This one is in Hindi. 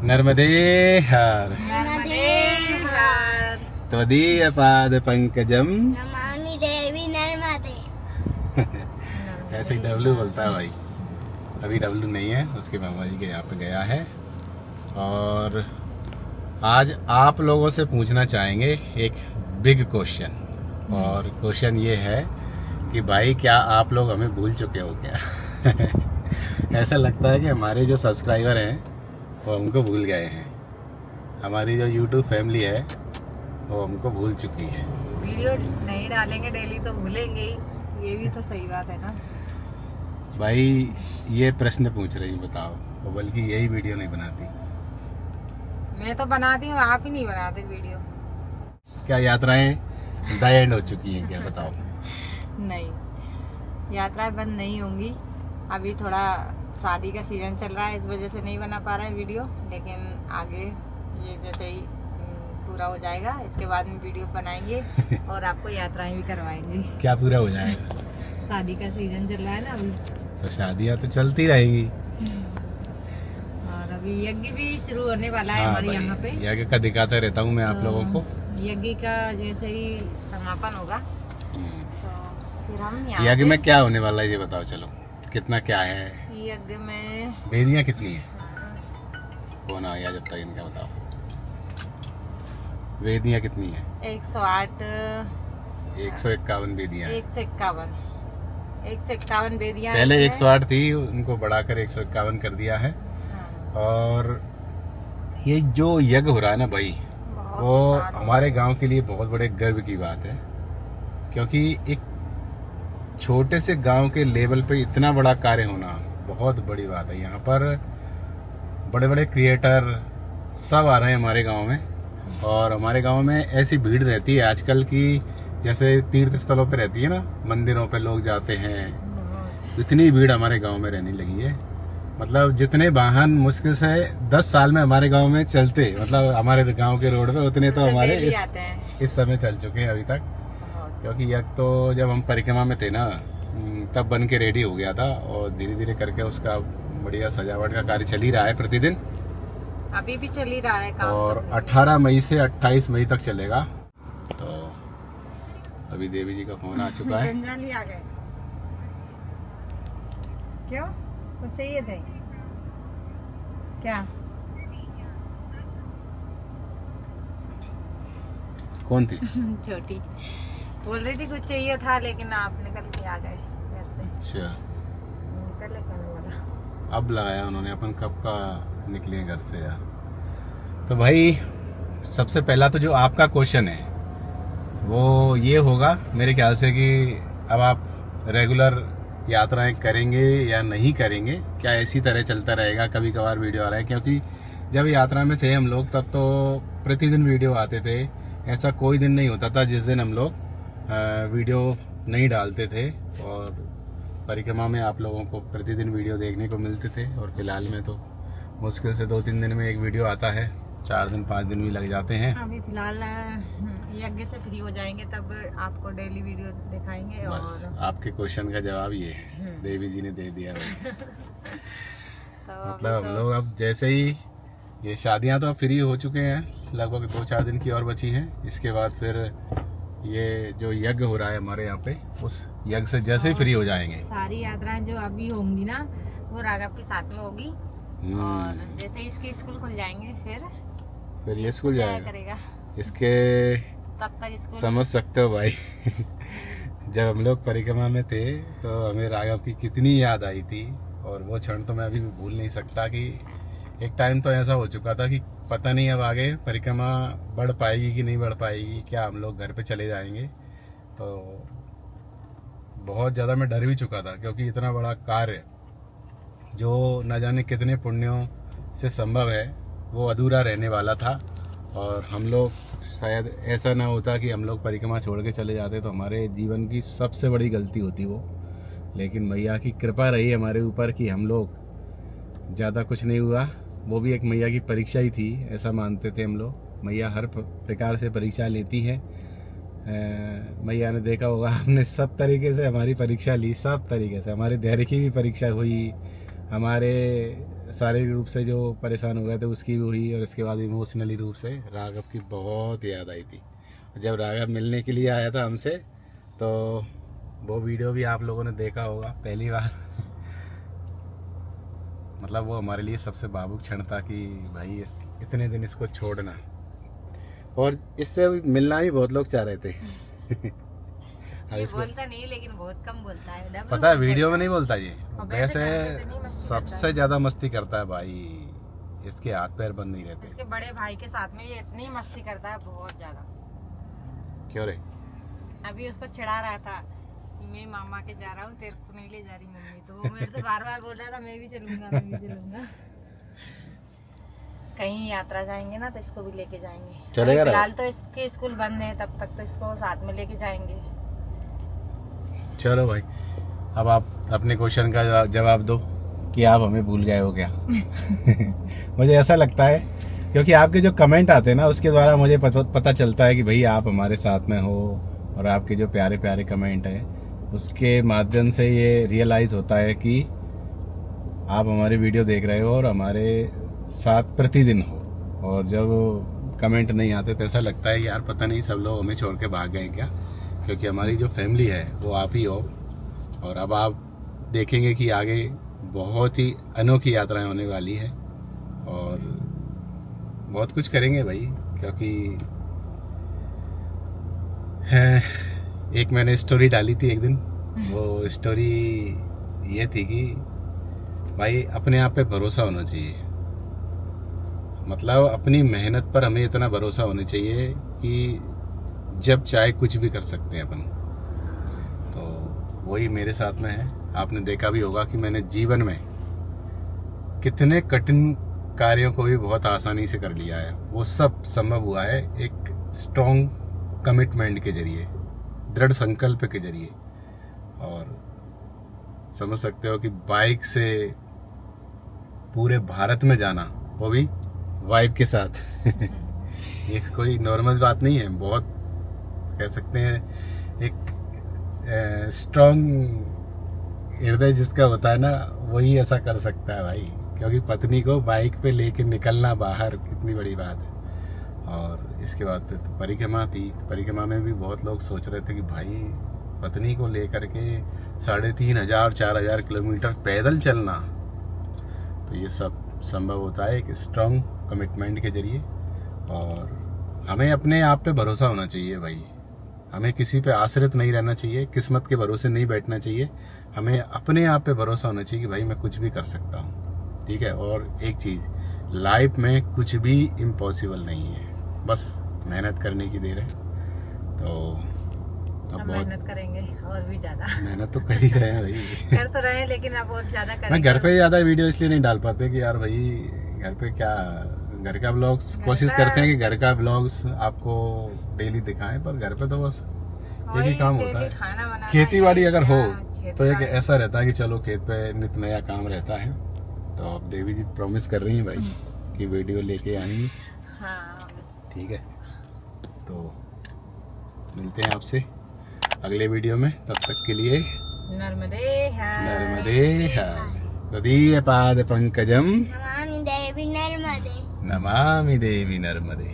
नर्मदे हर नर्मदे हर त्वदीय पाद पंकजम। नमामि देवी नर्मदे। ऐसे ही डब्लू बोलता है भाई। अभी डब्लू नहीं है, उसके मामा जी के यहाँ पे गया है। और आज आप लोगों से पूछना चाहेंगे एक बिग क्वेश्चन। और क्वेश्चन ये है कि भाई क्या आप लोग हमें भूल चुके हो क्या? ऐसा लगता है कि हमारे जो सब्सक्राइबर हैं वो हमको भूल गए हैं। हमारी जो YouTube फैमिली है वो हमको भूल चुकी है। वीडियो नहीं डालेंगे डेली तो भूलेंगे ही, ये भी तो सही बात है ना भाई ये प्रश्न पूछ रही बताओ, वो बल्कि यही वीडियो नहीं बनाती। मैं तो बनाती हूँ, आप ही नहीं बनाते वीडियो। क्या यात्राएं द एंड हो चुकी हैं क्या? बताओ। नहीं, यात्राएं बंद नहीं होंगी। अभी थोड़ा शादी का सीजन चल रहा है, इस वजह से नहीं बना पा रहा है वीडियो। लेकिन आगे ये जैसे ही पूरा हो जाएगा, इसके बाद में वीडियो बनाएंगे और आपको यात्राएं भी करवाएंगे। क्या पूरा हो जाएगा? शादी का सीजन चल रहा है ना अभी, तो शादियां तो चलती रहेंगी। और अभी यज्ञ भी शुरू होने वाला है हाँ हमारे भाई, यहाँ पे। यज्ञ का दिखाता रहता हूँ मैं आप लोगों को। यज्ञ का जैसे ही समापन होगा तो फिर हम यहाँ यज्ञ से में क्या होने वाला है ये बताओ। चलो कितना क्या है? यज्ञ में वेदियां कितनी है? कौन आ गया जब तक इनका बताओ। वेदियां कितनी है? 108 151 वेदियां हैं। 151 वेदियां पहले हैं। 108 थी, उनको बढ़ाकर 151 कर दिया है। हाँ, और ये जो यज्ञ हो रहा है ना भाई, बहुत वो विशाल है। हमारे गांव के लिए बहुत बड़े गर्व की बात है। क्योंकि एक छोटे से गांव के लेवल पे इतना बड़ा कार्य होना बहुत बड़ी बात है। यहाँ पर बड़े बड़े क्रिएटर सब आ रहे हैं हमारे गांव में। और हमारे गांव में ऐसी भीड़ रहती है आजकल की, जैसे तीर्थ स्थलों पे रहती है ना, मंदिरों पे लोग जाते हैं, इतनी भीड़ हमारे गांव में रहने लगी है। मतलब जितने वाहन मुश्किल से 10 साल में हमारे गांव में चलते, मतलब हमारे गांव के रोड पे, उतने तो हमारे डेली आते हैं। इस समय चल चुके हैं अभी तक। बहुत। क्योंकि यज्ञ तो जब हम परिक्रमा में थे ना, तब बन के रेडी हो गया था। और धीरे धीरे करके उसका बढ़िया सजावट का कार्य चल ही रहा है प्रतिदिन। अभी भी चल ही रहा है काम। और तो 18 मई से 28 मई तक चलेगा। तो अभी देवी जी का फोन आ चुका है। जंजाली आ गए। क्यों, कुछ चाहिए थे क्या? कौन थी? छोटी बोल रही थी कुछ चाहिए था, लेकिन आप निकल के आ गए घर से। अच्छा, पहले कहने वाला। अब लगाया उन्होंने। अपन कब का निकले घर से यार। तो भाई सबसे पहला तो जो आपका क्वेश्चन है वो ये होगा मेरे ख्याल से कि अब आप रेगुलर यात्राएं करेंगे या नहीं करेंगे, क्या इसी तरह चलता रहेगा? कभी कभार वीडियो आ रहा है, क्योंकि जब यात्रा में थे हम लोग तब तो प्रतिदिन वीडियो आते थे। ऐसा कोई दिन नहीं होता था जिस दिन हम लोग वीडियो नहीं डालते थे। और परिक्रमा में आप लोगों को प्रतिदिन वीडियो देखने को मिलते थे। और फिलहाल में तो मुश्किल से 2-3 दिन में एक वीडियो आता है, 4 दिन 5 दिन भी लग जाते हैं। अभी फिलहाल यज्ञ से फ्री हो जाएंगे तब आपको डेली वीडियो दिखाएंगे। बस और आपके क्वेश्चन का जवाब ये है, देवी जी ने दे दिया भाई। तो मतलब हम अभी लोग अब जैसे ही ये शादियां तो अब फ्री हो चुके हैं, लगभग 2-4 दिन की और बची हैं। इसके बाद फिर ये जो यज्ञ हो रहा है हमारे यहाँ पे, उस यज्ञ से जैसे ही फ्री हो जाएंगे। सारी यात्राएं जो अभी होंगी ना, वो राघव के साथ में होगी। और जैसे ही इसके स्कूल खुल जाएंगे फिर ये स्कूल क्या जाएगा करेगा इसके। तब तक स्कूल समझ सकते हो भाई। जब हम लोग परिक्रमा में थे तो हमें राघव की कितनी याद आई थी। और वो क्षण तो मैं अभी भी भूल नहीं सकता कि एक टाइम तो ऐसा हो चुका था कि पता नहीं अब आगे परिक्रमा बढ़ पाएगी कि नहीं बढ़ पाएगी, क्या हम लोग घर पे चले जाएंगे। तो बहुत ज़्यादा मैं डर भी चुका था, क्योंकि इतना बड़ा कार्य जो न जाने कितने पुण्यों से संभव है वो अधूरा रहने वाला था। और हम लोग शायद ऐसा ना होता कि हम लोग परिक्रमा छोड़ के चले जाते, तो हमारे जीवन की सबसे बड़ी गलती होती वो। लेकिन मैया की कृपा रही हमारे ऊपर कि हम लोग, ज़्यादा कुछ नहीं हुआ। वो भी एक मैया की परीक्षा ही थी, ऐसा मानते थे हम लोग। मैया हर प्रकार से परीक्षा लेती है। मैया ने देखा होगा, हमने सब तरीके से हमारी परीक्षा ली, सब तरीके से। हमारे धैर्य की भी परीक्षा हुई, हमारे शारीरिक रूप से जो परेशान हो गए थे उसकी भी हुई, और इसके बाद इमोशनली रूप से राघव की बहुत याद आई थी। जब राघव मिलने के लिए आया था हमसे, तो वो वीडियो भी आप लोगों ने देखा होगा पहली बार। मतलब वो हमारे लिए सबसे भावुक क्षण था कि भाई इतने दिन इसको छोड़ना, और इससे मिलना भी बहुत लोग चाह रहे थे। ये बोलता नहीं, लेकिन बहुत कम बोलता है। डब्लू पता है वीडियो में नहीं बोलता ये, और वैसे वैसे नहीं मस्ती सबसे ज्यादा मस्ती करता है भाई, इसके हाथ पैर बंद नहीं रहते। इसके बड़े भाई के साथ में ये इतनी मस्ती करता है, बहुत ज्यादा। क्यों रे? अभी उसको चिढ़ा रहा था कि मैं मामा के जा रहा हूँ, तेरे को नहीं ले जा रही मम्मी, तो वो मेरे से बार बार बोल रहा था मैं भी चलूंगा, मैं भी चलूंगा। कहीं यात्रा जाएंगे ना तो इसको भी लेके जाएंगे। चलेगा? फिलहाल तो इसके स्कूल बंद है, तब तक तो इसको साथ में लेके जाएंगे। चलो भाई, अब आप अपने क्वेश्चन का जवाब दो कि आप हमें भूल गए हो क्या। मुझे ऐसा लगता है, क्योंकि आपके जो कमेंट आते हैं ना उसके द्वारा मुझे पता चलता है कि भाई आप हमारे साथ में हो, और आपके जो प्यारे प्यारे कमेंट है उसके माध्यम से ये रियलाइज होता है कि आप हमारी वीडियो देख रहे हो और हमारे साथ प्रतिदिन हो। और जब कमेंट नहीं आते तो ऐसा लगता है यार पता नहीं सब लोग हमें छोड़ के भाग गए क्या, क्योंकि हमारी जो फैमिली है वो आप ही हो। और अब आप देखेंगे कि आगे बहुत ही अनोखी यात्राएं होने वाली है, और बहुत कुछ करेंगे भाई, क्योंकि एक मैंने स्टोरी डाली थी एक दिन, वो स्टोरी ये थी कि भाई अपने आप पे भरोसा होना चाहिए। मतलब अपनी मेहनत पर हमें इतना भरोसा होना चाहिए कि जब चाहे कुछ भी कर सकते हैं अपन। तो वही मेरे साथ में है। आपने देखा भी होगा कि मैंने जीवन में कितने कठिन कार्यों को भी बहुत आसानी से कर लिया है। वो सब संभव हुआ है एक स्ट्रॉन्ग कमिटमेंट के जरिए, दृढ़ संकल्प के जरिए। और समझ सकते हो कि बाइक से पूरे भारत में जाना, वो भी वाइफ के साथ। ये कोई नॉर्मल बात नहीं है, बहुत कह सकते हैं एक स्ट्रॉन्ग हृदय जिसका होता है ना वही ऐसा कर सकता है भाई, क्योंकि पत्नी को बाइक पे लेके निकलना बाहर कितनी बड़ी बात है। और इसके बाद फिर तो परिक्रमा थी, परिक्रमा में भी बहुत लोग सोच रहे थे कि भाई पत्नी को लेकर के 3,500-4,000 किलोमीटर पैदल चलना, तो ये सब संभव होता है एक स्ट्रॉन्ग कमिटमेंट के जरिए। और हमें अपने आप पे भरोसा होना चाहिए भाई, हमें किसी पे आश्रित नहीं रहना चाहिए, किस्मत के भरोसे नहीं बैठना चाहिए। हमें अपने आप पे भरोसा होना चाहिए कि भाई मैं कुछ भी कर सकता हूँ, ठीक है। और एक चीज़, लाइफ में कुछ भी इम्पॉसिबल नहीं है, बस मेहनत करने की देर है। तो अब बहुत मेहनत करेंगे और भी ज्यादा। मेहनत तो कर ही रहे हैं भाई। कर तो रहे हैं, लेकिन अब और ज्यादा करेंगे। मैं घर पे ज़्यादा वीडियो इसलिए नहीं डाल पाते कि यार भाई घर पे क्या, घर का ब्लॉग्स कोशिश करते हैं कि घर का ब्लॉग्स आपको डेली दिखाएं, पर घर पे तो बस एक ही काम होता है। खेती बाड़ी अगर हो तो एक ऐसा रहता है कि चलो खेत पे नित नया काम रहता है। तो अब देवी जी प्रॉमिस कर रही हैं भाई कि वीडियो लेके आएंगी, हाँ, ठीक है। तो मिलते हैं आपसे अगले वीडियो में, तब तक के लिए नर्मदे हर। नर्मदे हर। तदीय पाद पंकजम नमामि देवी नर्मदे। नमामि देवी नर्मदे।